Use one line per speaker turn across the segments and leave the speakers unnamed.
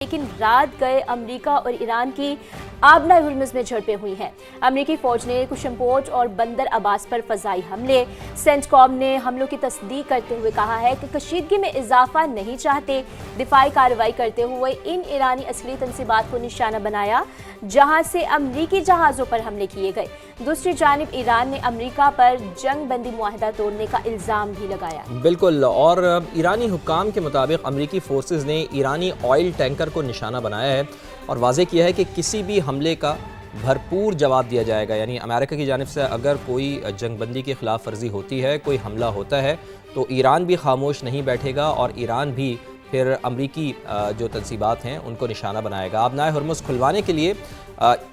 लेकिन रात गए अमेरिका और ईरान की आबना हुर्मुज़ में झड़पें हुई हैं। अमेरिकी फौज ने कुशमपोर्ट और बंदर अब्बास पर फजाई हमले। सेंटकॉम ने हमलों की तस्दीक करते हुए कहा है कि कशीदगी में इजाफा नहीं चाहते। दिफाई कार्रवाई करते हुए इन ईरानी अस्करी तंसीबात को निशाना बनाया जहां से अमरीकी जहाज़ों पर हमले किए गए। दूसरी जानिब ईरान ने अमरीका पर जंग बंदी मुआहदा तोड़ने का इल्ज़ाम भी लगाया।
बिल्कुल, और ईरानी हुक्काम के मुताबिक अमरीकी फोर्सेस ने ईरानी ऑयल टैंकर को निशाना बनाया है और वाज़ेह किया है कि किसी भी हमले का भरपूर जवाब दिया जाएगा। यानी अमेरिका की जानिब से अगर कोई जंगबंदी की खिलाफ वर्जी होती है, कोई हमला होता है, तो ईरान भी खामोश नहीं बैठेगा और ईरान भी फिर अमरीकी जो तंसीबात हैं उनको निशाना बनाएगा। आबनाए हुर्मुज़ खुलवाने के लिए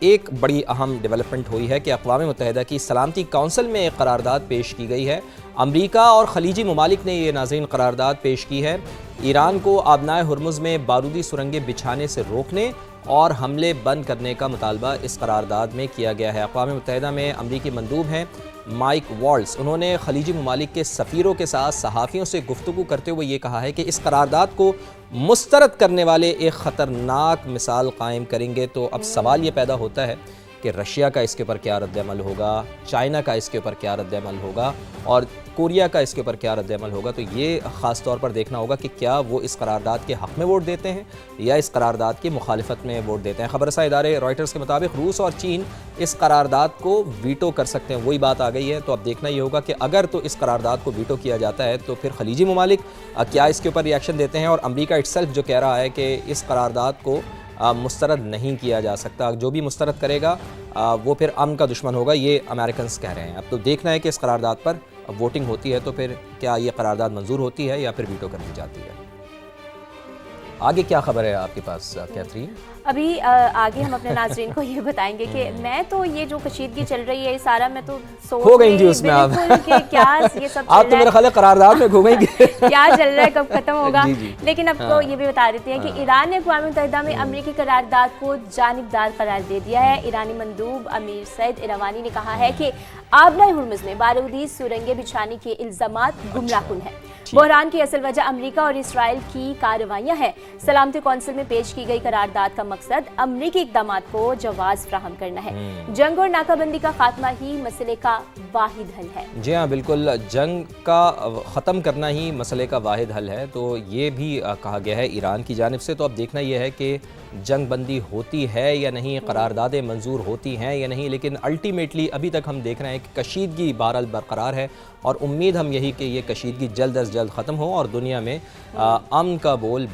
एक बड़ी अहम डेवलपमेंट हुई है कि अक़वाम मुत्तहिदा की सलामती काउंसिल में एक करारदाद पेश की गई है। अमरीका और खलीजी ममालिक ने ये नाज़रीन करारदाद पेश की है ईरान को आबनाए हुर्मुज़ में बारूदी सुरंगें बिछाने से रोकने और हमले बंद करने का मुतालबा इस करारदाद में किया गया है। अक़वाम मुत्तहिदा में अमरीकी मंदूब हैं माइक वॉल्ट्स, उन्होंने खलीजी ममालिक के सफ़ीरों के साथ सहाफ़ियों से गुफ्तगू करते हुए ये कहा है कि इस करारदाद को मुस्तरद करने वाले एक ख़तरनाक मिसाल कायम करेंगे। तो अब सवाल ये पैदा होता है कि रशिया का इसके ऊपर क्या रद्द-ए-अमल होगा, चाइना का इसके ऊपर क्या रद्द-ए-अमल होगा और कोरिया का इसके ऊपर क्या रद्द-ए-अमल होगा। तो ये ख़ास तौर पर देखना होगा कि क्या वो इस करारदाद के हक़ में वोट देते हैं या इस करारदाद की मुखालिफत में वोट देते हैं। ख़बरसां इदारे रॉयटर्स के मुताबिक रूस और चीन इस करारदाद को वीटो कर सकते हैं, वही बात आ गई है। तो अब देखना ये होगा कि अगर तो इस करारदाद को वीटो किया जाता है तो फिर खलीजी ममालिक क्या इसके ऊपर रिएक्शन देते हैं और अमरीका इटसेल्फ जो कह रहा है कि इस करारदाद को मुस्तरद नहीं किया जा सकता, जो भी मुस्तरद करेगा वो फिर अमन का दुश्मन होगा, ये अमेरिकन्स कह रहे हैं। अब तो देखना है कि इस करारदाद पर वोटिंग होती है तो फिर क्या ये करारदाद मंजूर होती है या फिर वीटो कर दी जाती है। आगे क्या खबर है आपके पास कैथरीन?
अभी आगे हम अपने नाज़रीन को ये बताएंगे कि मैं तो ये जो कशीदगी चल रही है सारा मैं तो सोच
हो गई जी उसमें आप
कि क्या ये सब
आप तो मेरा ख्याल है करारदाद में खो गई
क्या चल रहा है, कब खत्म होगा। लेकिन अब तो ये भी बता देते हैं कि ईरान ने अक़वाम मुत्तहिदा में अमरीकी करारदाद को जानिबदार करार दे दिया है। ईरानी मंदूब अमीर सैद इरावानी ने कहा है कि आबनाए हुर्मुज़ में बारूदी सुरंगें बिछाने के इल्ज़ामात गुमराहकुन है। बहरान की असल वजह अमरीका और इसराइल की कार्रवाइयां हैं। सलामती कौंसिल में पेश की गई करारदाद का मकसद अमरीकी इक़दामात को जवाज़ फ्राहम करना है। जंग और नाकाबंदी का खात्मा ही मसले का वाहिद हल है।
जी हाँ, बिल्कुल, जंग का ख़त्म करना ही मसले का वाहिद हल है। तो ये भी कहा गया है ईरान की जानिब से। तो अब देखना यह है कि जंग बंदी होती है या नहीं, करारदादें मंजूर होती हैं या नहीं, लेकिन अल्टीमेटली अभी तक हम देख रहे हैं कि कशीदगी बहरहाल बरकरार है और उम्मीद हम यही कि ये कशीदगी जल्द अज जल्द ख़त्म हो और दुनिया में अमन का बोल